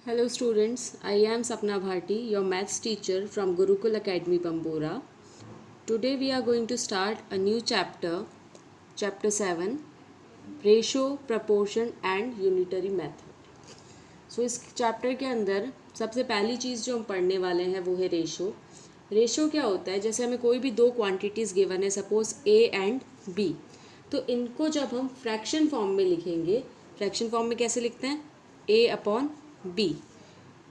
Hello students, I am Sapna Bharti, your maths teacher from Gurukul Academy Bambora. Today we are going to start a new chapter, chapter 7, Ratio, Proportion and Unitary Method. So इस chapter के अंदर सबसे पहली चीज़ जो हम पढ़ने वाले हैं वो है रेशो. रेशो क्या होता है? जैसे हमें कोई भी दो क्वांटिटीज़ गिवन है, सपोज ए एंड बी, तो इनको जब हम फ्रैक्शन फॉर्म में लिखेंगे, फ्रैक्शन फॉर्म में कैसे लिखते हैं? ए अपॉन बी.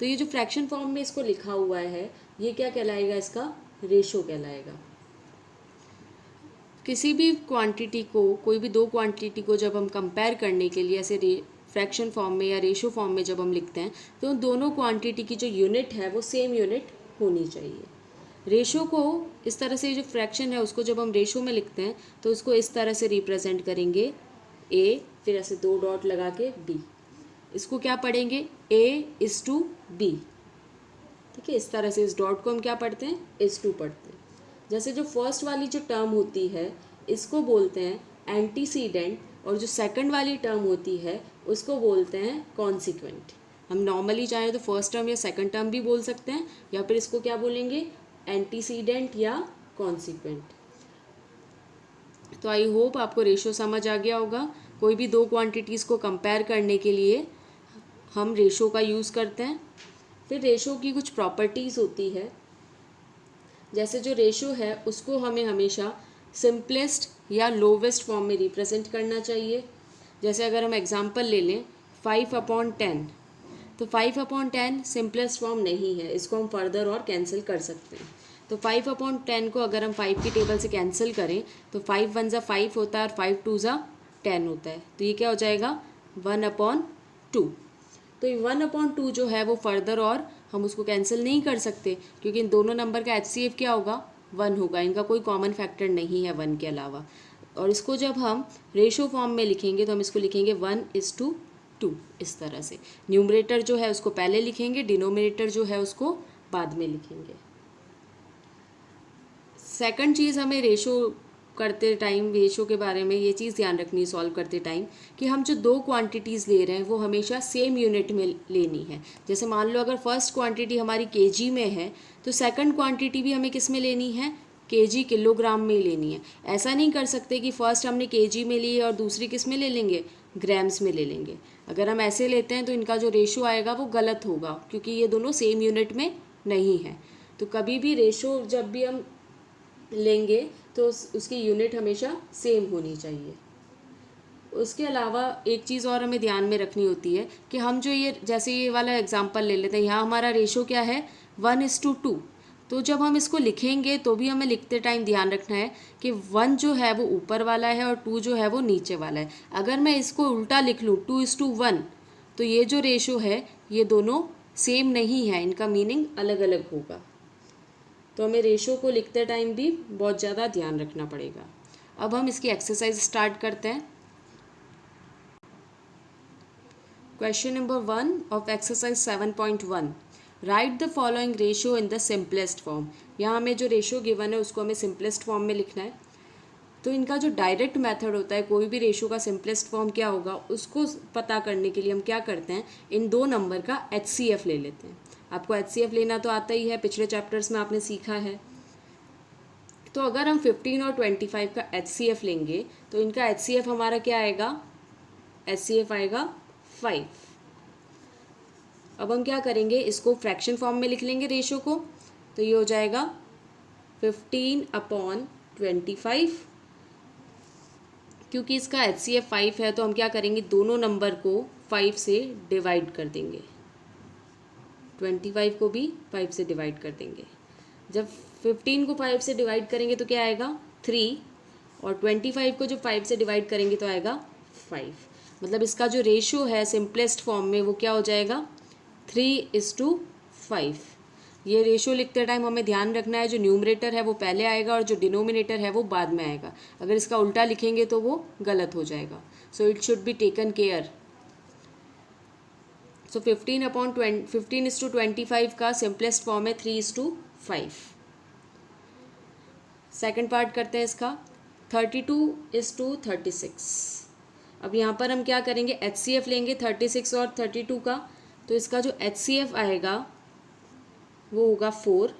तो ये जो फ्रैक्शन फॉर्म में इसको लिखा हुआ है ये क्या कहलाएगा? इसका रेशो कहलाएगा. किसी भी क्वांटिटी को, कोई भी दो क्वांटिटी को जब हम कंपेयर करने के लिए ऐसे फ्रैक्शन फॉर्म में या रेशो फॉर्म में जब हम लिखते हैं तो दोनों क्वांटिटी की जो यूनिट है वो सेम यूनिट होनी चाहिए. रेशो को इस तरह से, जो फ्रैक्शन है उसको जब हम रेशो में लिखते हैं तो उसको इस तरह से रिप्रेजेंट करेंगे, ए फिर ऐसे दो डॉट लगा के बी. इसको क्या पढ़ेंगे? A:B. ठीक है, इस तरह से इस डॉट को हम क्या पढ़ते हैं? S2 पढ़ते हैं. जैसे जो फर्स्ट वाली जो टर्म होती है इसको बोलते हैं एंटीसीडेंट, और जो सेकंड वाली टर्म होती है उसको बोलते हैं कॉन्सिक्वेंट. हम नॉर्मली चाहें तो फर्स्ट टर्म या सेकंड टर्म भी बोल सकते हैं, या फिर इसको क्या बोलेंगे? एंटीसीडेंट या कॉन्सिक्वेंट. तो आई होप आपको रेशो समझ आ गया होगा. कोई भी दो क्वांटिटीज़ को कंपेयर करने के लिए हम रेशो का यूज़ करते हैं. फिर रेशो की कुछ प्रॉपर्टीज़ होती है. जैसे जो रेशो है उसको हमें हमेशा सिंपलेस्ट या लोवेस्ट फॉर्म में रिप्रेजेंट करना चाहिए. जैसे अगर हम एग्जांपल ले लें 5/10, तो 5/10 सिंपलेस्ट फॉर्म नहीं है, इसको हम फर्दर और कैंसिल कर सकते हैं. तो 5/10 को अगर हम 5 की टेबल से कैंसिल करें तो 5 1 5 होता है और 5 2 10 होता है. तो ये क्या हो जाएगा? 1/2. तो 1/2 जो है वो फर्दर और हम उसको कैंसिल नहीं कर सकते, क्योंकि इन दोनों नंबर का HCF क्या होगा? 1 होगा. इनका कोई कॉमन फैक्टर नहीं है 1 के अलावा. और इसको जब हम रेशो फॉर्म में लिखेंगे तो हम इसको लिखेंगे 1:2. इस तरह से न्यूमरेटर जो है उसको पहले लिखेंगे, डिनोमिनेटर जो है उसको बाद में लिखेंगे. सेकंड चीज़ हमें रेशो करते टाइम, रेशो के बारे में ये चीज़ ध्यान रखनी है सॉल्व करते टाइम, कि हम जो दो क्वांटिटीज़ ले रहे हैं वो हमेशा सेम यूनिट में लेनी है. जैसे मान लो अगर फर्स्ट क्वांटिटी हमारी केजी में है तो सेकंड क्वांटिटी भी हमें किस में लेनी है? केजी, किलोग्राम में लेनी है. ऐसा नहीं कर सकते कि फर्स्ट हमने केजी में ली और दूसरी किस में ले लेंगे? ग्राम्स में ले लेंगे. अगर हम ऐसे लेते हैं तो इनका जो रेशो आएगा वो गलत होगा, क्योंकि ये दोनों सेम यूनिट में नहीं है. तो कभी भी रेशो जब भी हम लेंगे तो उसकी यूनिट हमेशा सेम होनी चाहिए. उसके अलावा एक चीज़ और हमें ध्यान में रखनी होती है कि हम जो ये, जैसे ये वाला एग्जांपल ले लेते हैं, यहाँ हमारा रेशो क्या है? 1:2. तो जब हम इसको लिखेंगे तो भी हमें लिखते टाइम ध्यान रखना है कि 1 जो है वो ऊपर वाला है और 2 जो है वो नीचे वाला है. अगर मैं इसको उल्टा लिख लूँ 2:1, तो ये जो रेशो है ये दोनों सेम नहीं है, इनका मीनिंग अलग अलग होगा. तो हमें रेशो को लिखते टाइम भी बहुत ज़्यादा ध्यान रखना पड़ेगा. अब हम इसकी एक्सरसाइज स्टार्ट करते हैं. Question number 1 of exercise 7.1, right the following ratio in the simplest form. यहाँ हमें जो रेशो गिवन है उसको हमें सिंपलेस्ट फॉर्म में लिखना है. तो इनका जो डायरेक्ट मेथड होता है, कोई भी रेशो का सिंपलेस्ट फॉर्म क्या होगा उसको पता करने के लिए हम क्या करते हैं? इन दो नंबर का HCF ले लेते हैं. आपको HCF लेना तो आता ही है, पिछले चैप्टर्स में आपने सीखा है. तो अगर हम 15 और 25 का HCF लेंगे तो इनका HCF हमारा क्या आएगा? HCF आएगा 5. अब हम क्या करेंगे? इसको फ्रैक्शन फॉर्म में लिख लेंगे रेशो को. तो ये हो जाएगा 15/25. क्योंकि इसका HCF 5 है तो हम क्या करेंगे? दोनों नंबर को 5 से डिवाइड कर देंगे, 25 को भी 5 से डिवाइड कर देंगे. जब 15 को 5 से डिवाइड करेंगे तो क्या आएगा? 3, और 25 को जब 5 से डिवाइड करेंगे तो आएगा 5. मतलब इसका जो रेशो है सिंपलेस्ट फॉर्म में वो क्या हो जाएगा? 3:5. ये रेशो लिखते टाइम हमें ध्यान रखना है जो न्यूमरेटर है वो पहले आएगा और जो डिनोमिनेटर है वो बाद में आएगा. अगर इसका उल्टा लिखेंगे तो वो गलत हो जाएगा. So it should be taken care. So 15/25 का सिंपलेस्ट फॉर्म है 3:5. सेकंड पार्ट करते हैं इसका, 32:36. अब यहाँ पर हम क्या करेंगे? HCF लेंगे 36 और 32 का. तो इसका जो HCF आएगा वो होगा 4।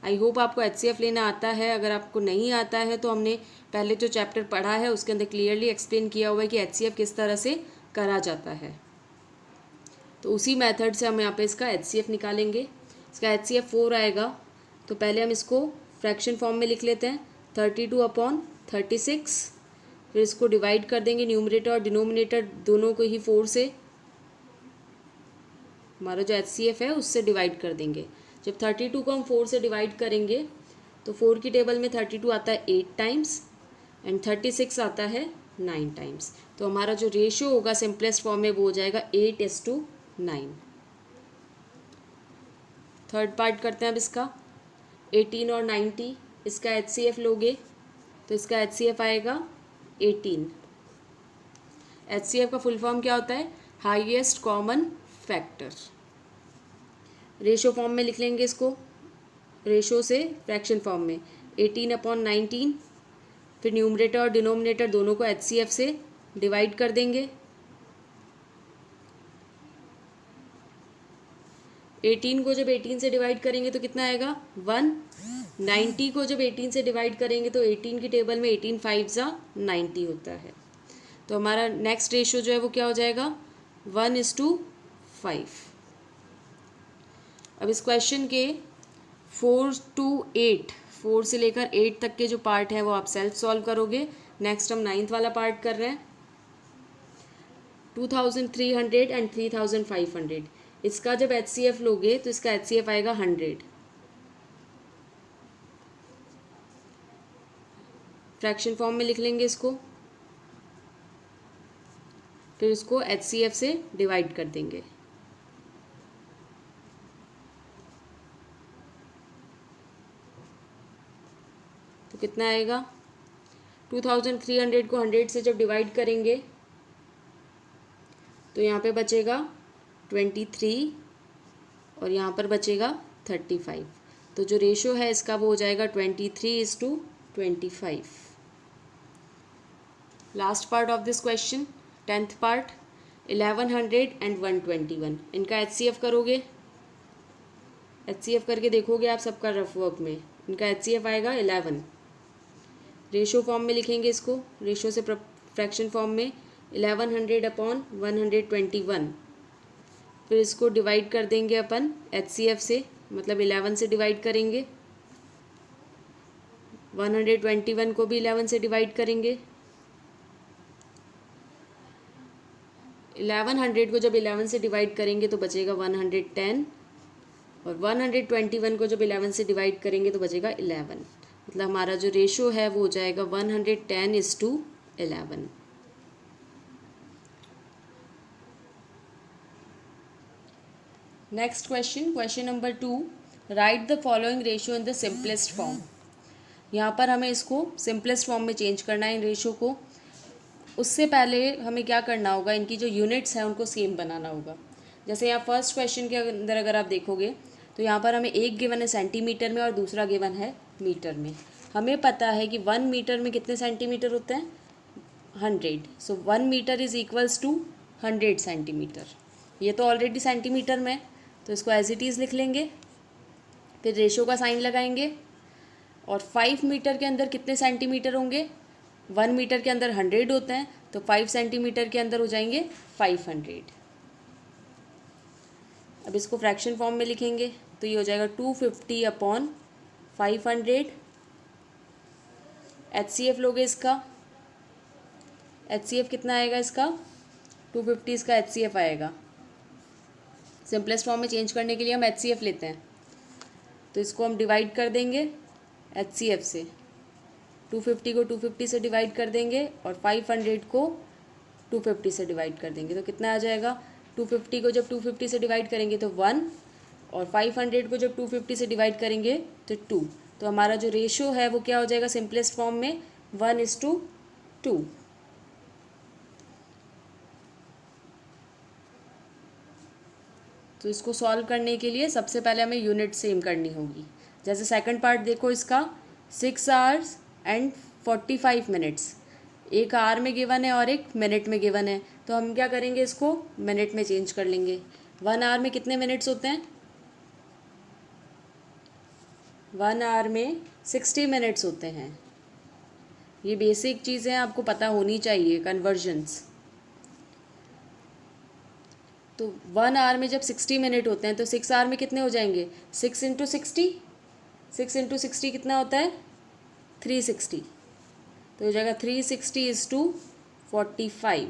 आई होप आपको HCF लेना आता है। अगर आपको नहीं आता है तो हमने पहले जो चैप्टर पढ़ा है उसके अंदर क्लियरली एक्सप्लेन किया हुआ है कि HCF किस तरह से करा जाता है। तो उसी मेथड से हम यहाँ पे इसका HCF निकालेंगे। इसका HCF 4 आएगा, तो पहले हम इसको फ्रैक्शन फॉर्म में लिख लेते हैं 32/36। फिर इसको डिवाइड कर देंगे न्यूमरेटर और डिनोमिनेटर दोनों को ही 4 से, हमारा जो HCF है उससे डिवाइड कर देंगे। जब 32 को हम 4 से डिवाइड करेंगे तो 4 की टेबल में 32 आता है 8 टाइम्स एंड 36 आता है 9 टाइम्स। तो हमारा जो रेशियो होगा सिंपलेस्ट फॉर्म में वो हो जाएगा 8:9। थर्ड पार्ट करते हैं अब इसका। 18 और 90, इसका HCF लोगे तो इसका HCF आएगा 18। HCF का फुल फॉर्म क्या होता है? Highest common factor. Ratio form में लिख लेंगे इसको, रेशो से फ्रैक्शन फॉर्म में 18/19। फिर न्यूमरेटर और डिनोमिनेटर दोनों को HCF से डिवाइड कर देंगे। 18 को जब 18 से डिवाइड करेंगे तो कितना आएगा 1। 90 को जब 18 से डिवाइड करेंगे तो 18 की टेबल में 18 5 90 होता है। तो हमारा नेक्स्ट रेशो जो है वो क्या हो जाएगा 1:5। अब इस क्वेश्चन के 4 to 8, 4 से लेकर 8 तक के जो पार्ट है वो आप सेल्फ सॉल्व करोगे। नेक्स्ट हम 9th वाला पार्ट कर रहे हैं। 2300 एंड 3500, इसका जब HCF लोगे तो इसका HCF आएगा 100। फ्रैक्शन फॉर्म में लिख लेंगे इसको, फिर इसको HCF से डिवाइड कर देंगे। तो कितना आएगा 2300 को 100 से जब डिवाइड करेंगे तो यहाँ पे बचेगा 23 और यहाँ पर बचेगा 35। तो जो रेशो है इसका वो हो जाएगा 23:25। Last part of this question, 10th part, 1100 and 121, इनका HCF करोगे। HCF करके देखोगे आप सबका रफ वर्क में, इनका HCF आएगा 11। रेशो फॉर्म में लिखेंगे इसको, रेशो से फ्रैक्शन फॉर्म में 1100/121। फिर इसको डिवाइड कर देंगे अपन HCF से, मतलब 11 से डिवाइड करेंगे। 121 को भी 11 से डिवाइड करेंगे। 1100 को जब 11 से डिवाइड करेंगे तो बचेगा 110 और 121 को जब 11 से डिवाइड करेंगे तो बचेगा 11। मतलब हमारा जो रेशो है वो हो जाएगा 110:11। Next question, question number 2, right the following ratio in the simplest form. यहाँ पर हमें इसको सिंपलेस्ट फॉर्म में चेंज करना है इन रेशियो को। उससे पहले हमें क्या करना होगा, इनकी जो यूनिट्स हैं उनको सेम बनाना होगा। जैसे यहाँ फर्स्ट क्वेश्चन के अंदर अगर आप देखोगे तो यहाँ पर हमें एक गिवन है सेंटीमीटर में और दूसरा गिवन है मीटर में। हमें पता है कि 1 मीटर में कितने सेंटीमीटर होते हैं 100। So 1 metre is equals to 100 centimetre. ये तो ऑलरेडी सेंटीमीटर में, तो इसको एज इट इज़ लिख लेंगे। फिर रेशो का साइन लगाएंगे और 5 मीटर के अंदर कितने सेंटीमीटर होंगे, 1 मीटर के अंदर 100 होते हैं, तो 5 सेंटीमीटर के अंदर हो जाएंगे 500। अब इसको फ्रैक्शन फॉर्म में लिखेंगे तो ये हो जाएगा 250/500। HCF लोगे इसका, HCF कितना आएगा इसका 250, इसका HCF आएगा। सिंपलेस्ट फॉर्म में चेंज करने के लिए हम HCF लेते हैं, तो इसको हम डिवाइड कर देंगे HCF से। 250 को 250 से डिवाइड कर देंगे और 500 को 250 से डिवाइड कर देंगे, तो कितना आ जाएगा 250 को जब 250 से डिवाइड करेंगे तो 1 और 500 को जब 250 से डिवाइड करेंगे तो 2। तो हमारा जो रेशो है वो क्या हो जाएगा सिंपलेस्ट फॉर्म में 1:2। तो इसको सॉल्व करने के लिए सबसे पहले हमें यूनिट सेम करनी होगी। जैसे सेकंड पार्ट देखो इसका 6 hours एंड 45 minutes, एक आवर में गिवन है और एक मिनट में गिवन है, तो हम क्या करेंगे इसको मिनट में चेंज कर लेंगे। 1 आवर में कितने मिनट्स होते हैं? 1 आवर में 60 मिनट्स होते हैं। ये बेसिक चीज़ें आपको पता होनी चाहिए, कन्वर्जन्स। तो 1 आवर में जब 60 मिनट होते हैं तो 6 आवर में कितने हो जाएंगे? 6 इंटू 60, 6 इंटू 60 कितना होता है? 360। तो हो जाएगा 360 इज़ टू 45।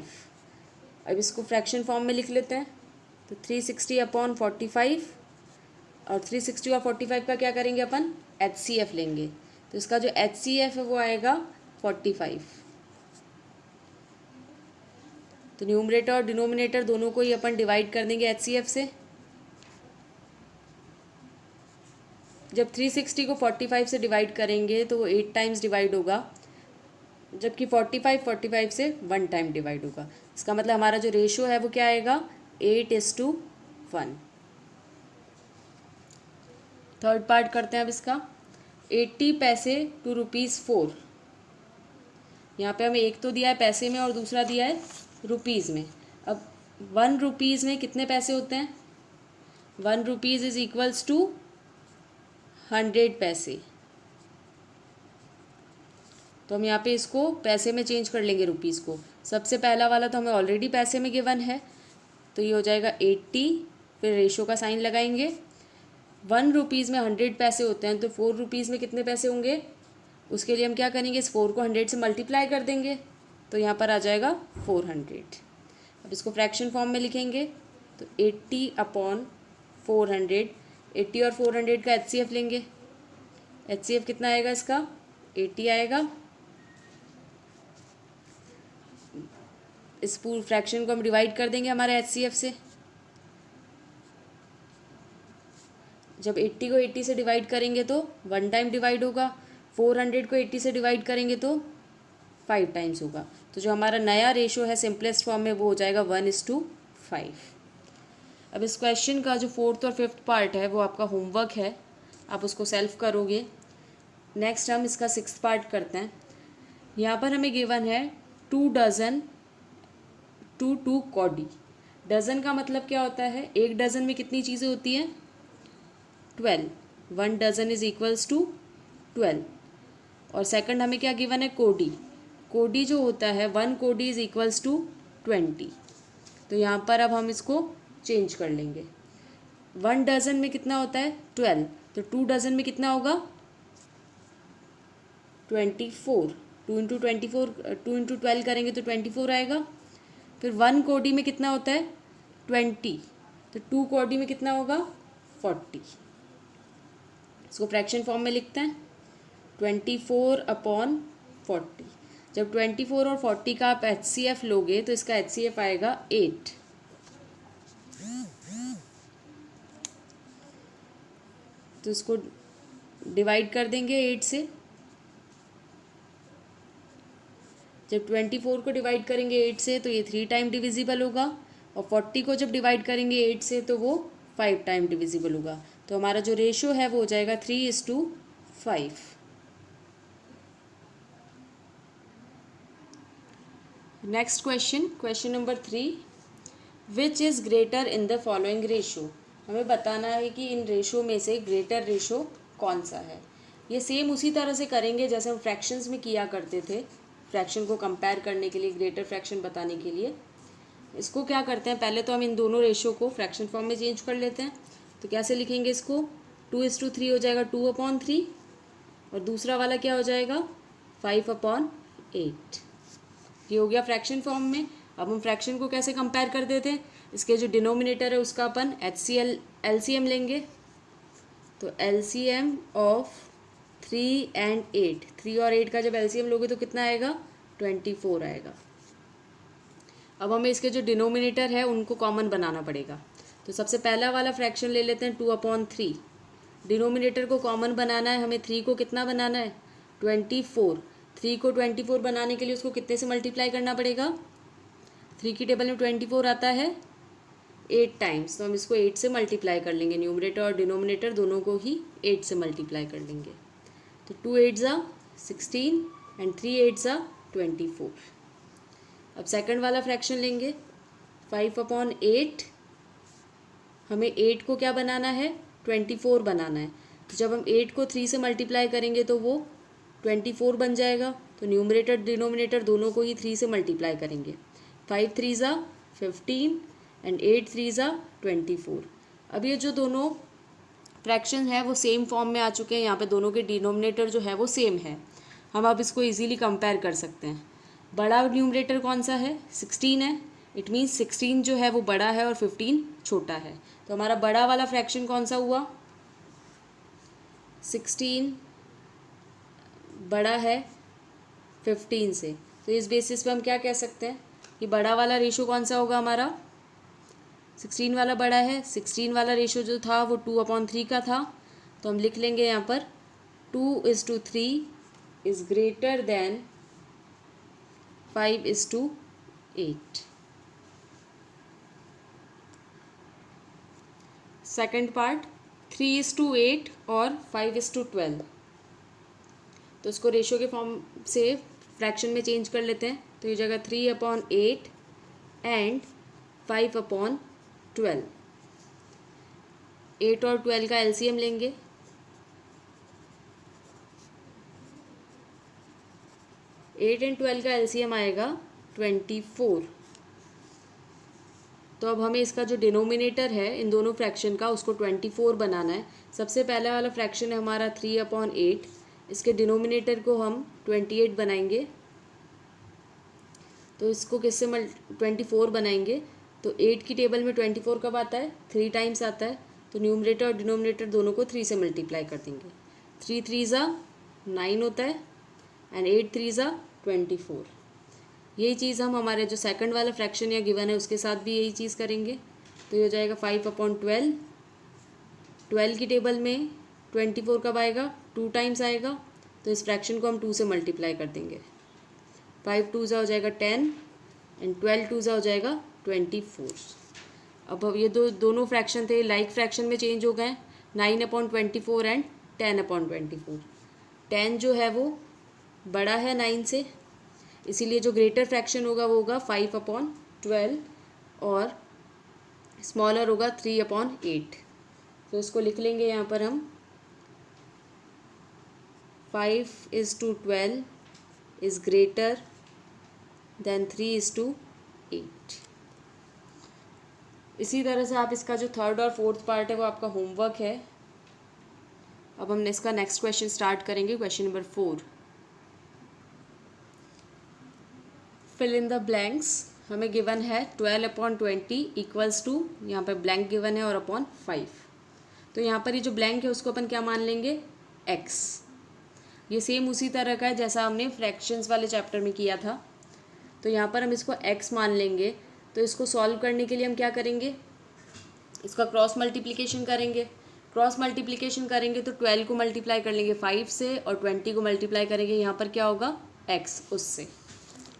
अब इसको फ्रैक्शन फॉर्म में लिख लेते हैं। तो 360 अपॉन 45, और 360 और 45 का क्या करेंगे अपन? HCF लेंगे। तो इसका जो HCF है वो आएगा 45। तो न्यूमरेटर और डिनोमिनेटर दोनों को ही अपन डिवाइड कर देंगे HCF से। जब 360 को 45 से डिवाइड करेंगे तो वो 8 टाइम्स डिवाइड होगा, जबकि 45 से 1 टाइम डिवाइड होगा। इसका मतलब हमारा जो रेशो है वो क्या आएगा? 8:1। थर्ड पार्ट करते हैं अब इसका। 80 पैसे टू ₹4। यहाँ पे हमें एक तो दिया है पैसे में और दूसरा दिया है रुपीज़ में। अब 1 रुपीज़ में कितने पैसे होते हैं? 1 रुपीज़ इज इक्वल्स टू 100 पैसे। तो हम यहाँ पे इसको पैसे में चेंज कर लेंगे, रुपीज़ को। सबसे पहला वाला तो हमें ऑलरेडी पैसे में गिवन है, तो ये हो जाएगा 80, फिर रेशो का साइन लगाएंगे। 1 रुपीज़ में 100 पैसे होते हैं, तो 4 रुपीज़ में कितने पैसे होंगे? उसके लिए हम क्या करेंगे? इस 4 को 100 से मल्टीप्लाई कर देंगे, तो यहाँ पर आ जाएगा 400। अब इसको फ्रैक्शन फॉर्म में लिखेंगे, तो 80 अपॉन 400। 80 और 400 का HCF लेंगे। HCF कितना आएगा इसका? 80 आएगा। इस पूरे फ्रैक्शन को हम डिवाइड कर देंगे हमारे HCF से। जब 80 को 80 से डिवाइड करेंगे तो 1 टाइम डिवाइड होगा, 400 को 80 से डिवाइड करेंगे तो 5 टाइम्स होगा। तो जो हमारा नया रेशो है सिंपलेस्ट फॉर्म में वो हो जाएगा 1:5। अब इस क्वेश्चन का जो 4th और 5th पार्ट है वो आपका होमवर्क है, आप उसको सेल्फ करोगे। नेक्स्ट हम इसका 6th पार्ट करते हैं। यहाँ पर हमें गिवन है 2 डज़न टू 2 कॉडी। डज़न का मतलब क्या होता है? एक डज़न में कितनी चीज़ें होती हैं? 12। 1 डज़न इज इक्वल्स टू 12। और सेकंड हमें क्या गिवन है? कोडी। कोडी जो होता है 1 कोडी इज इक्वल्स टू 20। तो यहाँ पर अब हम इसको चेंज कर लेंगे। 1 डज़न में कितना होता है? 12। तो 2 डज़न में कितना होगा? 24। 2 इंटू 24, 2 इंटू 12 करेंगे तो 24 आएगा। फिर 1 कोडी में कितना होता है? 20। तो 2 कोडी में कितना होगा? 40। इसको फ्रैक्शन फॉर्म में लिखते हैं। 24 अपॉन 40। जब 24 और 40 का आप HCF लोगे तो इसका HCF आएगा 8। तो इसको डिवाइड कर देंगे 8 से। जब 24 को डिवाइड करेंगे 8 से तो ये 3 टाइम डिविजिबल होगा, और 40 को जब डिवाइड करेंगे 8 से तो वो 5 टाइम डिविजिबल होगा। तो हमारा जो रेशो है वो हो जाएगा 3:5। Next question, question number 3। Which is greater in the following ratio. हमें बताना है कि इन रेशो में से ग्रेटर रेशो कौन सा है। ये सेम उसी तरह से करेंगे जैसे हम फ्रैक्शंस में किया करते थे, फ्रैक्शन को कंपेयर करने के लिए, ग्रेटर फ्रैक्शन बताने के लिए। इसको क्या करते हैं, पहले तो हम इन दोनों रेशो को फ्रैक्शन फॉर्म में चेंज कर लेते हैं। तो कैसे लिखेंगे इसको? 2:3 हो जाएगा 2/3, और दूसरा वाला क्या हो जाएगा? 5/8। ये हो गया फ्रैक्शन फॉर्म में। अब हम फ्रैक्शन को कैसे कंपेयर कर देते हैं? इसके जो डिनोमिनेटर है उसका अपन LCM लेंगे। तो LCM ऑफ 3 and 8, 3 और 8 का जब LCM लोगे तो कितना आएगा? 24 आएगा। अब हमें इसके जो डिनोमिनेटर है उनको कॉमन बनाना पड़ेगा। तो सबसे पहला वाला फ्रैक्शन ले लेते हैं 2/3। डिनोमिनेटर को कॉमन बनाना है हमें। 3 को कितना बनाना है? 24। 3 को 24 बनाने के लिए उसको कितने से मल्टीप्लाई करना पड़ेगा? 3 की टेबल में 24 आता है 8 टाइम्स, तो हम इसको 8 से मल्टीप्लाई कर लेंगे। न्यूमरेटर और डिनोमिनेटर दोनों को ही 8 से मल्टीप्लाई कर लेंगे। तो 2 8 ज़ा 16 एंड 3 8 ज़ा 24। अब सेकंड वाला फ्रैक्शन लेंगे 5/8 हमें 8 को क्या बनाना है, 24 बनाना है। तो जब हम 8 को 3 से मल्टीप्लाई करेंगे तो वो 24 बन जाएगा। तो न्यूमरेटर डिनोमिनेटर दोनों को ही 3 से मल्टीप्लाई करेंगे। 5 3 ज़ा 15 एंड 8 3 ज़ा 24। अब ये जो दोनों फ्रैक्शन है वो सेम फॉर्म में आ चुके हैं। यहाँ पे दोनों के डिनोमिनेटर जो है वो सेम है। हम अब इसको इजीली कंपेयर कर सकते हैं। बड़ा न्यूमरेटर कौन सा है, 16 है। इट मीन्स 16 जो है वो बड़ा है और 15 छोटा है। तो हमारा बड़ा वाला फ्रैक्शन कौन सा हुआ, 16 बड़ा है 15 से। तो इस बेसिस पे हम क्या कह सकते हैं कि बड़ा वाला रेशो कौन सा होगा हमारा, 16 वाला बड़ा है। 16 वाला रेशो जो था वो 2/3 का था। तो हम लिख लेंगे यहाँ पर 2:3 is greater than 5:8। Second part 3:8 और 5:12। तो इसको रेशो के फॉर्म से फ्रैक्शन में चेंज कर लेते हैं। तो ये जगह 3/8 एंड 5/12। 8 और 12 का एलसीएम लेंगे। 8 एंड 12 का एलसीएम आएगा 24। तो अब हमें इसका जो डिनोमिनेटर है इन दोनों फ्रैक्शन का उसको 24 बनाना है। सबसे पहला वाला फ्रैक्शन है हमारा 3/8। इसके डिनोमिनेटर को हम 28 बनाएंगे। तो इसको किससे 24 बनाएंगे, तो 8 की टेबल में 24 कब आता है, 3 टाइम्स आता है। तो न्यूमरेटर और डिनोमिनेटर दोनों को 3 से मल्टीप्लाई कर देंगे। 3 3 ज़ा 9 होता है एंड 8 3 ज़ा 24। यही चीज़ हम हमारे जो सेकंड वाला फ्रैक्शन या गिवन है उसके साथ भी यही चीज़ करेंगे। तो ये हो जाएगा 5/12। 12 की टेबल में 24 कब आएगा, 2 टाइम्स आएगा। तो इस फ्रैक्शन को हम 2 से मल्टीप्लाई कर देंगे। 5 2 ज़ा हो जाएगा 10 एंड 12 2 ज़ा हो जाएगा 24। अब ये दोनों फ्रैक्शन थे लाइक फ्रैक्शन में चेंज हो गए, 9/24 एंड 10/24। 10 जो है वो बड़ा है 9 से, इसीलिए जो ग्रेटर फ्रैक्शन होगा वो होगा 5/12 और स्मॉलर होगा 3/8। तो इसको लिख लेंगे यहाँ पर हम 5:12 इज़ ग्रेटर देन 3:8। इसी तरह से आप इसका जो थर्ड और फोर्थ पार्ट है वो आपका होमवर्क है। अब हम इसका नेक्स्ट क्वेश्चन स्टार्ट करेंगे। Question number 4, fill in the blanks. हमें गिवन है 12/20 इक्वल्स टू, यहाँ पर ब्लैंक गिवन है और अपॉन 5। तो यहाँ पर ये जो ब्लैंक है उसको अपन क्या मान लेंगे, x। ये सेम उसी तरह का है जैसा हमने फ्रैक्शंस वाले चैप्टर में किया था। तो यहाँ पर हम इसको x मान लेंगे। तो इसको सॉल्व करने के लिए हम क्या करेंगे, इसका क्रॉस मल्टीप्लिकेशन करेंगे। क्रॉस मल्टीप्लिकेशन करेंगे तो 12 को मल्टीप्लाई कर लेंगे 5 से और 20 को मल्टीप्लाई करेंगे यहाँ पर क्या होगा, x उससे।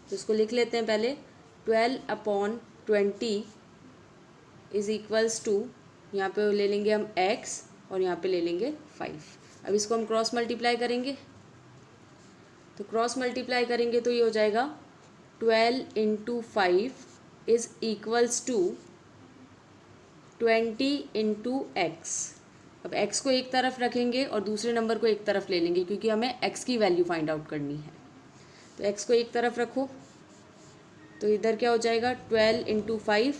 तो इसको लिख लेते हैं पहले, 12/20 इज़ इक्वल्स टू, यहाँ पे ले लेंगे हम x और यहाँ पे ले लेंगे 5। अब इसको हम क्रॉस मल्टीप्लाई करेंगे। तो क्रॉस मल्टीप्लाई करेंगे तो ये हो जाएगा 12 × 5 इज़ इक्वल्स टू 20 × x। अब x को एक तरफ रखेंगे और दूसरे नंबर को एक तरफ ले लेंगे क्योंकि हमें x की वैल्यू फाइंड आउट करनी है। तो x को एक तरफ रखो तो इधर क्या हो जाएगा 12 × 5।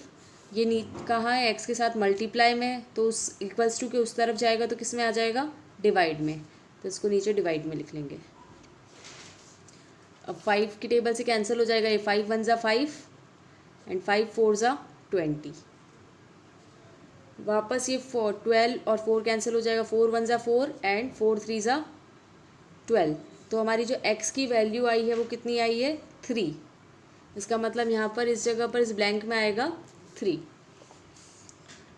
ये कहाँ है, x के साथ मल्टीप्लाई में, तो उस इक्वल्स टू के उस तरफ जाएगा तो किस में आ जाएगा, डिवाइड में। तो इसको नीचे डिवाइड में लिख लेंगे। अब 5 की टेबल से कैंसिल हो जाएगा, ये 5 1 ज़ा 5 एंड 5 4 ज़ा 20। वापस ये 12 और 4 कैंसिल हो जाएगा, 4 1 ज़ा 4 एंड 4 3 ज़ा 12। तो हमारी जो x की वैल्यू आई है वो कितनी आई है, 3। इसका मतलब यहाँ पर इस जगह पर इस ब्लैंक में आएगा 3।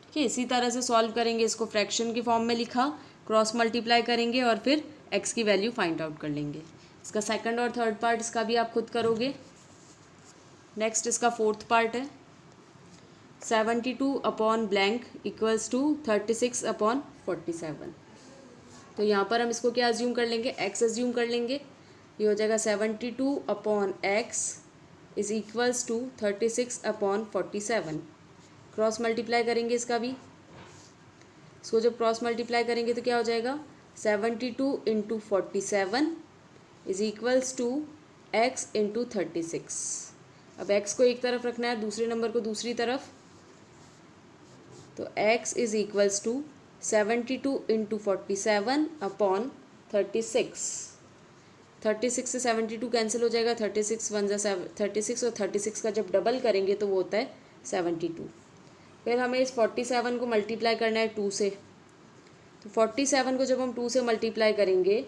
ठीक है, इसी तरह से सॉल्व करेंगे। इसको फ्रैक्शन के फॉर्म में लिखा, क्रॉस मल्टीप्लाई करेंगे और फिर x की वैल्यू फाइंड आउट कर लेंगे। इसका सेकंड और थर्ड पार्ट इसका भी आप खुद करोगे। नेक्स्ट इसका फोर्थ पार्ट है 72/blank इक्वल्स टू 36/47। तो यहाँ पर हम इसको क्या अज्यूम कर लेंगे, x अज्यूम कर लेंगे। ये हो जाएगा 72/x is equals to 36/47। Cross multiply करेंगे इसका भी, इसको जब क्रॉस मल्टीप्लाई करेंगे तो क्या हो जाएगा, 72 into 47 is equals to x into 36। अब x को एक तरफ रखना है, दूसरे नंबर को दूसरी तरफ, तो x is equals to 72 into 47 upon 36। 36 से 72 कैंसिल हो जाएगा, 36 वन जा 36 और 36 का जब डबल करेंगे तो वो होता है 72। फिर हमें इस 47 को मल्टीप्लाई करना है 2 से, तो 47 को जब हम 2 से मल्टीप्लाई करेंगे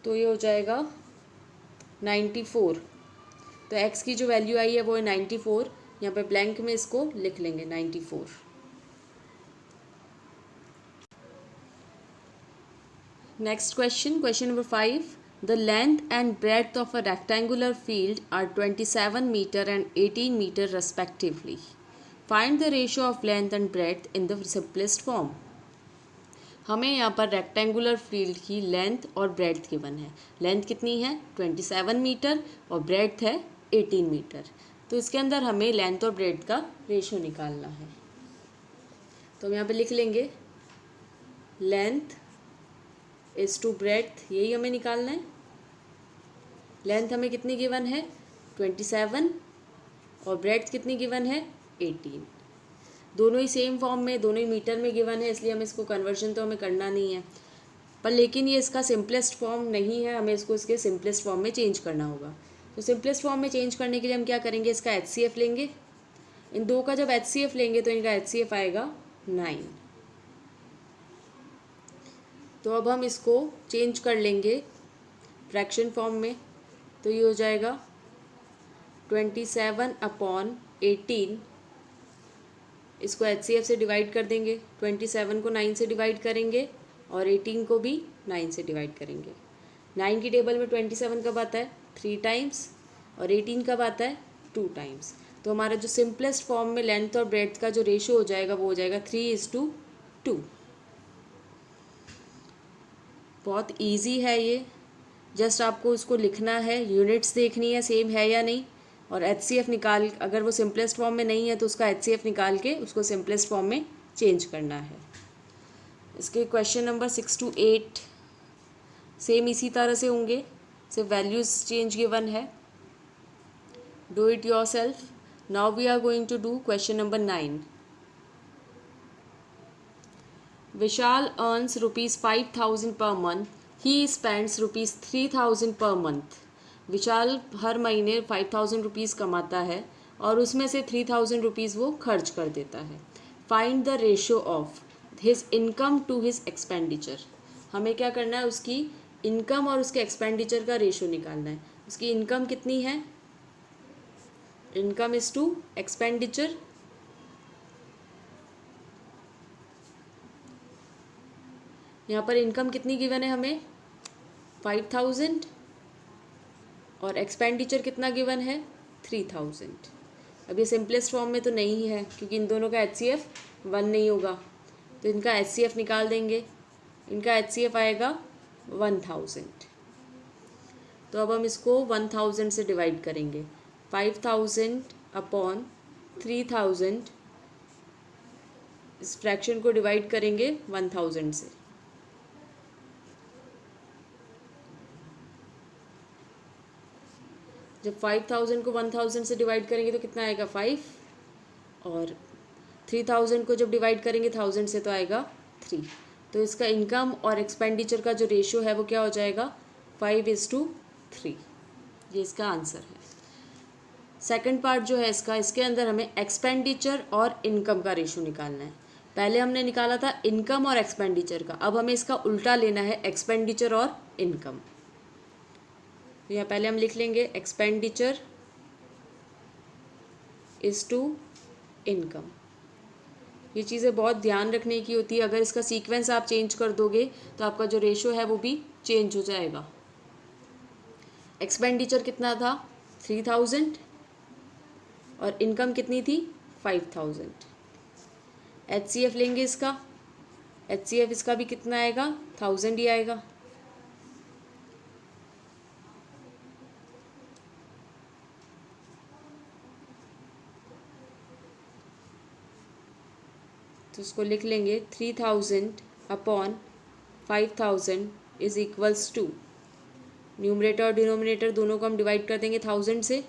तो ये हो जाएगा 94। तो x की जो वैल्यू आई है वो है 94, यहाँ पे ब्लैंक में इसको लिख लेंगे 94। Next question, question number 5, the length and breadth of a rectangular field are 27 metre and 18 metre respectively. Find the ratio of length and breadth in the simplest form. हमें यहाँ पर रेक्टेंगुलर फील्ड की length और breadth given है। Length कितनी है 27 metre और breadth है 18 मीटर। तो इसके अंदर हमें लेंथ और ब्रेड्थ का रेशियो निकालना है। तो हम यहाँ पे लिख लेंगे लेंथ इज टू ब्रेड्थ, यही हमें निकालना है। लेंथ हमें कितनी गिवन है 27 और ब्रेड्थ कितनी गिवन है 18। दोनों ही सेम फॉर्म में, दोनों ही मीटर में गिवन है, इसलिए हमें इसको कन्वर्जन तो हमें करना नहीं है। पर लेकिन ये इसका सिंपलेस्ट फॉर्म नहीं है, हमें इसको इसके सिंपलेस्ट फॉर्म में चेंज करना होगा। तो सिंपलेस्ट फॉर्म में चेंज करने के लिए हम क्या करेंगे, इसका HCF लेंगे। इन दो का जब HCF लेंगे तो इनका HCF आएगा 9। तो अब हम इसको चेंज कर लेंगे फ्रैक्शन फॉर्म में, तो ये हो जाएगा 27 अपॉन 18। इसको HCF से डिवाइड कर देंगे, 27 को 9 से डिवाइड करेंगे और 18 को भी 9 से डिवाइड करेंगे। 9 की टेबल में 27 कब आता है 3 टाइम्स और 18 कब आता है 2 टाइम्स। तो हमारा जो सिंपलेस्ट फॉर्म में लेंथ और ब्रेड्थ का जो रेशियो हो जाएगा वो हो जाएगा 3:2। बहुत इजी है ये, जस्ट आपको उसको लिखना है, यूनिट्स देखनी है सेम है या नहीं, और HCF निकाल, अगर वो सिंपलेस्ट फॉर्म में नहीं है तो उसका HCF निकाल के उसको सिंपलेस्ट फॉर्म में चेंज करना है। इसके क्वेश्चन नंबर 6 to 8 सेम इसी तरह से होंगे, सिर्फ वैल्यूज़ चेंज गिवन है। Do it yourself. Now we are going to do question number 9। Vishal earns ₹5,000 per month. He spends ₹3,000 per month. विशाल हर महीने 5,000 रुपीज़ कमाता है और उसमें से 3,000 रुपीज़ वो खर्च कर देता है। Find the ratio of his income to his expenditure. हमें क्या करना है, उसकी इनकम और उसके एक्सपेंडिचर का रेशियो निकालना है। उसकी इनकम कितनी है, इनकम इज टू एक्सपेंडिचर। यहाँ पर इनकम कितनी गिवन है हमें 5,000 और एक्सपेंडिचर कितना गिवन है 3,000। अब ये सिंपलेस्ट फॉर्म में तो नहीं है क्योंकि इन दोनों का HCF 1 नहीं होगा, तो इनका HCF निकाल देंगे। इनका HCF आएगा 1,000। तो अब हम इसको 1,000 से डिवाइड करेंगे। 5,000 अपॉन 3,000, इस फ्रैक्शन को डिवाइड करेंगे 1,000 से। जब 5,000 को 1,000 से डिवाइड करेंगे तो कितना आएगा 5, और 3,000 को जब डिवाइड करेंगे 1,000 से तो आएगा 3। तो इसका इनकम और एक्सपेंडिचर का जो रेशियो है वो क्या हो जाएगा 5:3। ये इसका आंसर है। सेकंड पार्ट जो है इसका, इसके अंदर हमें एक्सपेंडिचर और इनकम का रेशियो निकालना है। पहले हमने निकाला था इनकम और एक्सपेंडिचर का, अब हमें इसका उल्टा लेना है एक्सपेंडिचर और इनकम। तो यहाँ पहले हम लिख लेंगे एक्सपेंडिचर इज़ टू इनकम। ये चीज़ें बहुत ध्यान रखने की होती है, अगर इसका सीक्वेंस आप चेंज कर दोगे तो आपका जो रेशियो है वो भी चेंज हो जाएगा। एक्सपेंडिचर कितना था 3,000 और इनकम कितनी थी 5,000। HCF लेंगे इसका, HCF इसका भी कितना आएगा 1,000 ही आएगा। तो इसको लिख लेंगे 3000 upon 5000 is equals to, numerator और डिनोमिनेटर दोनों को हम डिवाइड कर देंगे 1000 से।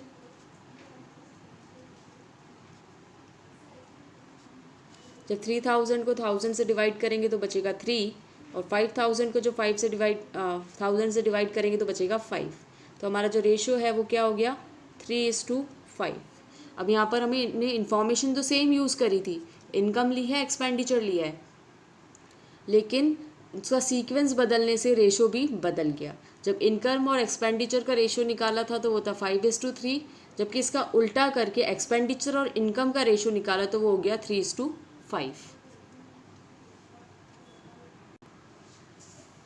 जब 3000 को 1000 से डिवाइड करेंगे तो बचेगा 3, और 5000 को जो 5 से डिवाइड 1000 से डिवाइड करेंगे तो बचेगा 5। तो हमारा जो रेशियो है वो क्या हो गया, 3:5। अब यहाँ पर हमें इन्फॉर्मेशन तो सेम यूज़ करी थी, इनकम ली है, एक्सपेंडिचर लिया है, लेकिन उसका सीक्वेंस बदलने से रेशो भी बदल गया। जब इनकम और एक्सपेंडिचर का रेशो निकाला था तो वो था 5:3, जबकि इसका उल्टा करके एक्सपेंडिचर और इनकम का रेशो निकाला तो वो हो गया 3:5।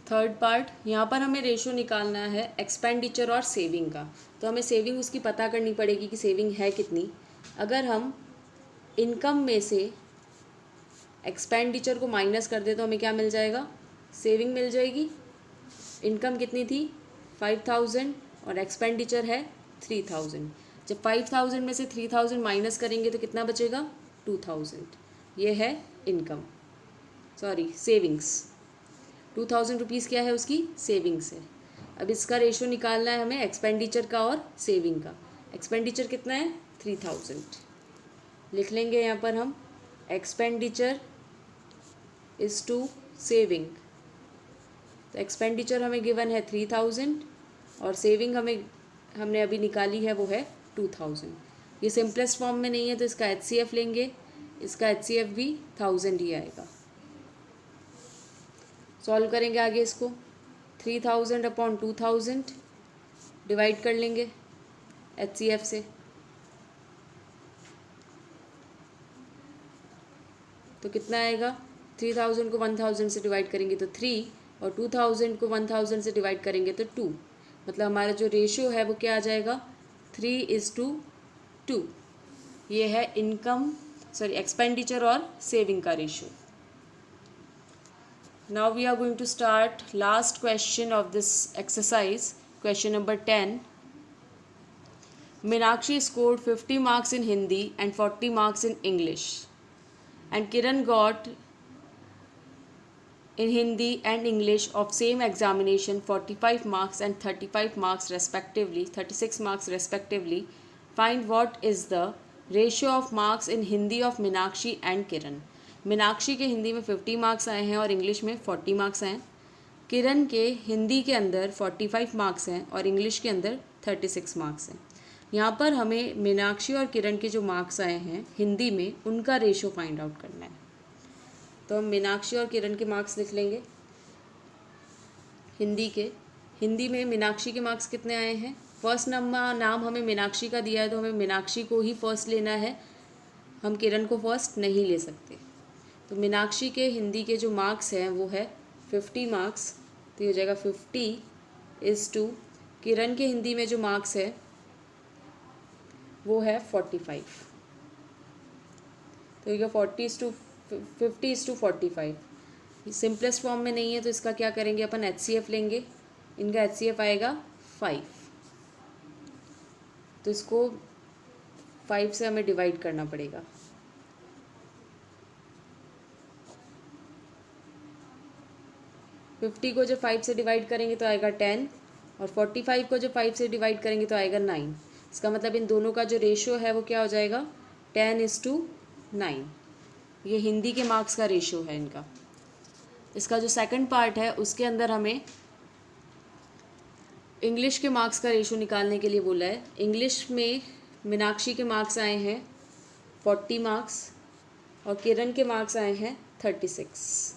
थर्ड पार्ट, यहाँ पर हमें रेशो निकालना है एक्सपेंडिचर और सेविंग का। तो हमें सेविंग उसकी पता करनी पड़ेगी कि सेविंग है कितनी। अगर हम इनकम में से एक्सपेंडिचर को माइनस कर दे तो हमें क्या मिल जाएगा, सेविंग मिल जाएगी। इनकम कितनी थी 5000 और एक्सपेंडिचर है 3000। जब 5000 में से 3000 माइनस करेंगे तो कितना बचेगा, 2000। ये है इनकम, सॉरी सेविंग्स। 2000 रुपीज़ क्या है उसकी सेविंग्स है। अब इसका रेशो निकालना है हमें एक्सपेंडिचर का और सेविंग का। एक्सपेंडिचर कितना है 3000, लिख लेंगे यहाँ पर हम एक्सपेंडिचर इज़ टू सेविंग। तो एक्सपेंडिचर हमें गिवन है 3000 और सेविंग हमने अभी निकाली है वो है 2000। ये सिंपलेस्ट फॉर्म में नहीं है तो इसका HCF लेंगे, इसका HCF भी 1000 ही आएगा। सॉल्व करेंगे आगे इसको, 3000 अपॉन 2000 डिवाइड कर लेंगे HCF से, तो कितना आएगा, 3000 को 1000 से डिवाइड करेंगे तो 3 और 2000 को 1000 से डिवाइड करेंगे तो 2। मतलब हमारा जो रेशियो है वो क्या आ जाएगा, 3:2। ये है एक्सपेंडिचर और सेविंग का ratio. Now we are going to start last question of this exercise, question number 10. Meenakshi scored 50 marks in Hindi and 40 marks in English, and Kiran got in Hindi and English of same examination 45 marks and 35 marks respectively, 36 marks respectively. Find what is the ratio of marks in Hindi of Meenakshi and Kiran. Meenakshi के हिंदी में 50 marks आए हैं और English में 40 marks आए हैं। किरण के हिंदी के अंदर 45 मार्क्स हैं और इंग्लिश के अंदर 36 मार्क्स हैं। यहाँ पर हमें मीनाक्षी और किरण के जो मार्क्स आए हैं हिंदी में उनका रेशो फाइंड आउट करना है। तो हम मीनाक्षी और किरण के मार्क्स लिख लेंगे हिंदी में मीनाक्षी के मार्क्स कितने आए हैं। फर्स्ट नाम हमें मीनाक्षी का दिया है तो हमें मीनाक्षी को ही फर्स्ट लेना है, हम किरण को फर्स्ट नहीं ले सकते। तो मीनाक्षी के हिंदी के जो मार्क्स हैं वो है 50 मार्क्स, तो ये हो जाएगा 50:2। किरण के हिंदी में जो मार्क्स है वो है 45, तो ये 50:45। सिंपलेस्ट फॉर्म में नहीं है तो इसका क्या करेंगे अपन HCF लेंगे, इनका HCF आएगा 5, तो इसको 5 से हमें डिवाइड करना पड़ेगा। फिफ्टी को जब 5 से डिवाइड करेंगे तो आएगा 10 और 45 को जब 5 से डिवाइड करेंगे तो आएगा 9। इसका मतलब इन दोनों का जो रेशियो है वो क्या हो जाएगा 10:9। ये हिंदी के मार्क्स का रेशियो है इनका। इसका जो सेकंड पार्ट है उसके अंदर हमें इंग्लिश के मार्क्स का रेशियो निकालने के लिए बोला है। इंग्लिश में मीनाक्षी के मार्क्स आए हैं 40 मार्क्स और किरण के मार्क्स आए हैं 36।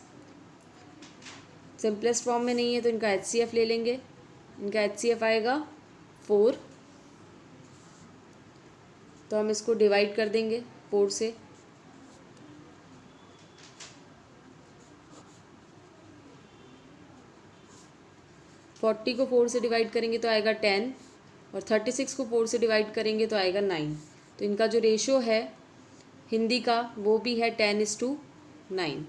सिंपलेस्ट फॉर्म में नहीं है तो इनका HCF ले लेंगे, इनका HCF आएगा 4, तो हम इसको डिवाइड कर देंगे 4 से। फोर्टी को 4 से डिवाइड करेंगे तो आएगा 10 और 36 को 4 से डिवाइड करेंगे तो आएगा 9। तो इनका जो रेशियो है हिंदी का वो भी है 10:9।